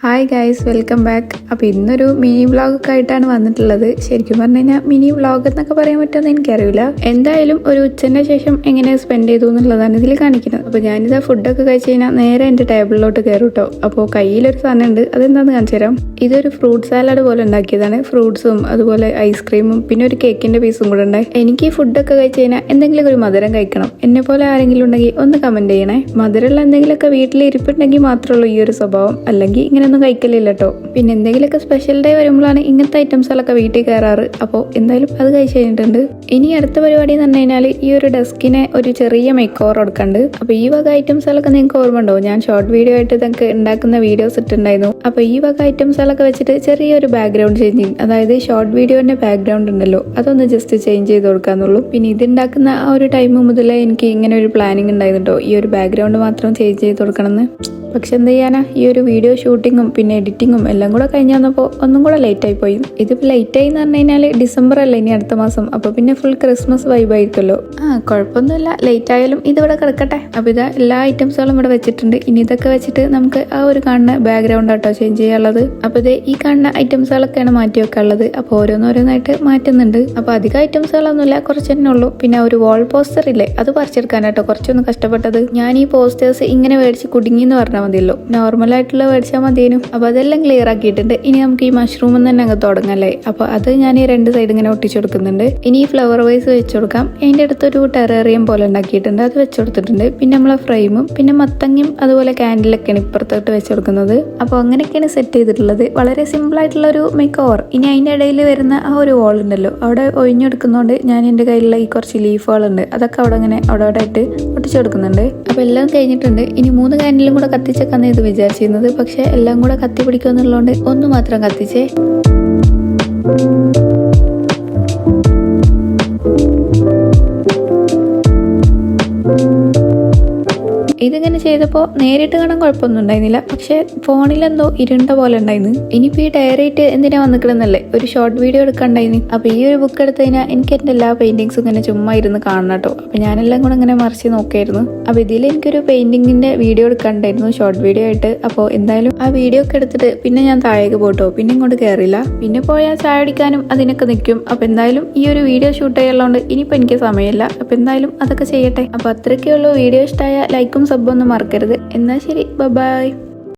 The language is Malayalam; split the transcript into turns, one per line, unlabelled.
Hi guys, welcome back. അപ്പോൾ ഇന്നൊരു മിനി വ്ളോഗൊക്കെ ആയിട്ടാണ് വന്നിട്ടുള്ളത്. ശരിക്കും പറഞ്ഞു കഴിഞ്ഞാൽ മിനി വ്ളോഗ് എന്നൊക്കെ പറയാൻ പറ്റുമെന്ന് എനിക്കറിയില്ല. എന്തായാലും ഒരു ഉച്ചൻ്റെ ശേഷം എങ്ങനെ സ്പെൻഡ് ചെയ്തു എന്നുള്ളതാണ് ഇതിൽ കാണിക്കുന്നത്. അപ്പോൾ ഞാനിതാ ഫുഡൊക്കെ കഴിച്ച് കഴിഞ്ഞാൽ നേരെ എൻ്റെ ടേബിളിലോട്ട് കയറും കേട്ടോ. അപ്പോൾ കയ്യിലൊരു സാധനം ഉണ്ട്, അതെന്താണെന്ന് കാണിച്ചു തരാം. ഇതൊരു ഫ്രൂട്ട് സാലഡ് പോലെ ഉണ്ടാക്കിയതാണ്. ഫ്രൂട്ട്സും അതുപോലെ ഐസ്ക്രീമും പിന്നെ ഒരു കേക്കിൻ്റെ പീസും കൂടെ ഉണ്ടായി. എനിക്ക് ഈ ഫുഡൊക്കെ കഴിച്ച് കഴിഞ്ഞാൽ എന്തെങ്കിലും ഒരു മധുരം കഴിക്കണം. എന്നെ പോലെ ആരെങ്കിലും ഉണ്ടെങ്കിൽ ഒന്ന് കമൻറ്റ് ചെയ്യണേ. മധുരമുള്ള എന്തെങ്കിലുമൊക്കെ വീട്ടിൽ ഇരിപ്പുണ്ടെങ്കിൽ മാത്രമേ ഉള്ളൂ ഈ ഒരു സ്വഭാവം, അല്ലെങ്കിൽ ഇങ്ങനെ ഒന്നും കഴിക്കലില്ല കേട്ടോ. പിന്നെ എന്തെങ്കിലുമൊക്കെ സ്പെഷ്യൽ ഡേ വരുമ്പോഴാണ് ഇങ്ങനത്തെ ഐറ്റംസുകളൊക്കെ വീട്ടിൽ കയറാറ്. അപ്പോൾ എന്തായാലും അത് കഴിച്ച് കഴിഞ്ഞിട്ടുണ്ട്. ഇനി അടുത്ത പരിപാടി എന്ന് പറഞ്ഞു കഴിഞ്ഞാൽ ഈ ഒരു ഡെസ്കിനെ ഒരു ചെറിയ മേക്ക് ഓവർ കൊടുക്കണ്ട്. അപ്പോൾ ഈ വക ഐറ്റംസുകളൊക്കെ നിങ്ങൾക്ക് ഓർമ്മ ഉണ്ടോ? ഞാൻ ഷോർട്ട് വീഡിയോ ആയിട്ട് ഇതൊക്കെ ഉണ്ടാക്കുന്ന വീഡിയോസ് ഇട്ടുണ്ടായിരുന്നു. അപ്പോൾ ഈ വക ഐറ്റംസുകളൊക്കെ വെച്ചിട്ട് ചെറിയൊരു ബാക്ക്ഗ്രൗണ്ട് ചേഞ്ചിങ്, അതായത് ഷോർട്ട് വീഡിയോന്റെ ബാക്ക്ഗ്രൗണ്ട് ഉണ്ടല്ലോ, അതൊന്ന് ജസ്റ്റ് ചേഞ്ച് ചെയ്ത് കൊടുക്കാന്നുള്ളൂ. പിന്നെ ഇതുണ്ടാക്കുന്ന ആ ഒരു ടൈം മുതലേ എനിക്ക് ഇങ്ങനെ ഒരു പ്ലാനിങ് ഉണ്ടായിരുന്നു കേട്ടോ, ഈ ഒരു ബാക്ക്ഗ്രൗണ്ട് മാത്രം ചേഞ്ച് ചെയ്ത് കൊടുക്കണമെന്ന്. പക്ഷെ എന്ത് ചെയ്യാനാ, ഈ ഒരു വീഡിയോ ഷൂട്ടിങ്ങും പിന്നെ എഡിറ്റിങ്ങും എല്ലാം കൂടെ കഴിഞ്ഞ് വന്നപ്പോൾ ഒന്നും കൂടെ ലേറ്റായി പോയി. ഇതിപ്പോൾ ലേറ്റായി എന്ന് പറഞ്ഞു കഴിഞ്ഞാൽ ഡിസംബർ അല്ലേ ഇനി അടുത്ത മാസം. അപ്പോൾ പിന്നെ ഫുൾ ക്രിസ്മസ് വൈബായിരിക്കുമല്ലോ. കുഴപ്പമൊന്നുമില്ല, ലേറ്റ് ആയാലും ഇതിവിടെ കിടക്കട്ടെ. അപ്പോൾ ഇതാ എല്ലാ ഐറ്റംസുകളും ഇവിടെ വെച്ചിട്ടുണ്ട്. ഇനി ഇതൊക്കെ വെച്ചിട്ട് നമുക്ക് ആ ഒരു കാണുന്ന ബാക്ക്ഗ്രൗണ്ട് ആട്ടോ ചേഞ്ച് ചെയ്യാനുള്ളത്. അപ്പോൾ ഇത് ഈ കാണുന്ന ഐറ്റംസുകളൊക്കെയാണ് മാറ്റി വെക്കാനുള്ളത്. അപ്പോൾ ഓരോന്നോരോന്നായിട്ട് മാറ്റുന്നുണ്ട്. അപ്പോൾ അധികം ഐറ്റംസുകളൊന്നുമില്ല, കുറച്ച് തന്നെ ഉള്ളൂ. പിന്നെ ഒരു വാൾ പോസ്റ്റർ ഇല്ലേ, അത് പറിച്ചെടുക്കാനാട്ടോ കുറച്ചൊന്ന് കഷ്ടപ്പെട്ടത്. ഞാൻ ഈ പോസ്റ്റേഴ്സ് ഇങ്ങനെ മേടിച്ച് കുടുങ്ങിയെന്ന് പറഞ്ഞാൽ മതിയല്ലോ, നോർമലായിട്ടുള്ള മേടിച്ചാൽ മതിയേനു. അപ്പോൾ അതെല്ലാം ക്ലിയർ ആക്കിയിട്ടുണ്ട്. ഇനി നമുക്ക് ഈ മഷ്റൂം തന്നെ അങ്ങ് തുടങ്ങല്ലേ. അപ്പോൾ അത് ഞാൻ ഈ രണ്ട് സൈഡ് ഇങ്ങനെ ഒട്ടിച്ചു കൊടുക്കുന്നുണ്ട്. ഇനി ഈ ഫ്ലവർ വൈസ് വെച്ച് കൊടുക്കാം. അതിൻ്റെ അടുത്തൊരു ടെറേറിയം പോലെ ഉണ്ടാക്കിയിട്ടുണ്ട്, അത് വെച്ച് കൊടുത്തിട്ടുണ്ട്. പിന്നെ നമ്മളെ ഫ്രെയിമും പിന്നെ മത്തങ്ങയും അതുപോലെ ക്യാൻഡിലൊക്കെയാണ് ഇപ്പുറത്തോട്ട് വെച്ച് കൊടുക്കുന്നത്. അപ്പോൾ അങ്ങനെയൊക്കെയാണ് സെറ്റ് ചെയ്തിട്ടുള്ളത്. വളരെ സിമ്പിൾ ആയിട്ടുള്ള ഒരു മേക്ക് ഓവർ. ഇനി അതിൻ്റെ ഇടയിൽ വരുന്ന ആ ഒരു വാൾ ഉണ്ടല്ലോ, അവിടെ ഒഴിഞ്ഞെടുക്കുന്നതുകൊണ്ട് ഞാൻ എൻ്റെ കയ്യിലുള്ള ഈ കുറച്ച് ലീഫുകളുണ്ട്, അതൊക്കെ അവിടെ അങ്ങനെ അവിടെ ആയിട്ട് ഒട്ടിച്ചു കൊടുക്കുന്നുണ്ട്. അപ്പോൾ എല്ലാം കഴിഞ്ഞിട്ടുണ്ട്. ഇനി 3 ക്യാൻഡിലും കൂടെ കത്തിച്ചേക്കാന്ന് ഇത് വിചാരിച്ചിരുന്നത്. പക്ഷെ എല്ലാം കൂടെ കത്തി പിടിക്കുമെന്നുള്ളതുകൊണ്ട് ഒന്ന് മാത്രം കത്തിച്ചേ. ഇതിങ്ങനെ ചെയ്തപ്പോൾ നേരിട്ട് കാണാൻ കുഴപ്പമൊന്നും ഉണ്ടായിരുന്നില്ല, പക്ഷെ ഫോണിലെന്തോ ഇരുണ്ട പോലെ ഉണ്ടായിരുന്നു. ഇനിയിപ്പോൾ ഈ ഡയറിയിട്ട് എന്തിനാ വന്നിക്കിടുന്നല്ലേ, ഒരു ഷോർട്ട് വീഡിയോ എടുക്കാണ്ടായിരുന്നു. അപ്പോൾ ഈ ഒരു ബുക്ക് എടുത്തു കഴിഞ്ഞാൽ എനിക്ക് എൻ്റെ എല്ലാ പെയിന്റിങ്സും ഇങ്ങനെ ചുമ്മാ ഇരുന്ന് കാണണം കേട്ടോ. അപ്പോൾ ഞാനെല്ലാം കൂടെ ഇങ്ങനെ മറിച്ച് നോക്കിയായിരുന്നു. അപ്പോൾ ഇതിൽ എനിക്കൊരു പെയിന്റിങ്ങിന്റെ വീഡിയോ എടുക്കാണ്ടായിരുന്നു, ഷോർട്ട് വീഡിയോ ആയിട്ട്. അപ്പോൾ എന്തായാലും ആ വീഡിയോ ഒക്കെ എടുത്തിട്ട് പിന്നെ ഞാൻ താഴേക്ക് പോട്ടോ, പിന്നെ ഇങ്ങോട്ട് കയറില്ല. പിന്നെ പോയാൽ ചായ അടിക്കാനും അതിനൊക്കെ നിൽക്കും. അപ്പോൾ എന്തായാലും ഈ ഒരു വീഡിയോ ഷൂട്ട് ചെയ്യാനുള്ളതുകൊണ്ട് ഇനിയിപ്പോൾ എനിക്ക് സമയമില്ല. അപ്പോൾ എന്തായാലും അതൊക്കെ ചെയ്യട്ടെ. അപ്പോൾ അത്രയ്ക്കേ ഉള്ളൂ. വീഡിയോ ഇഷ്ടമായ ലൈക്കും സബ്ബൊന്നും മറക്കരുത്. എന്നാൽ ശരി, ബൈ.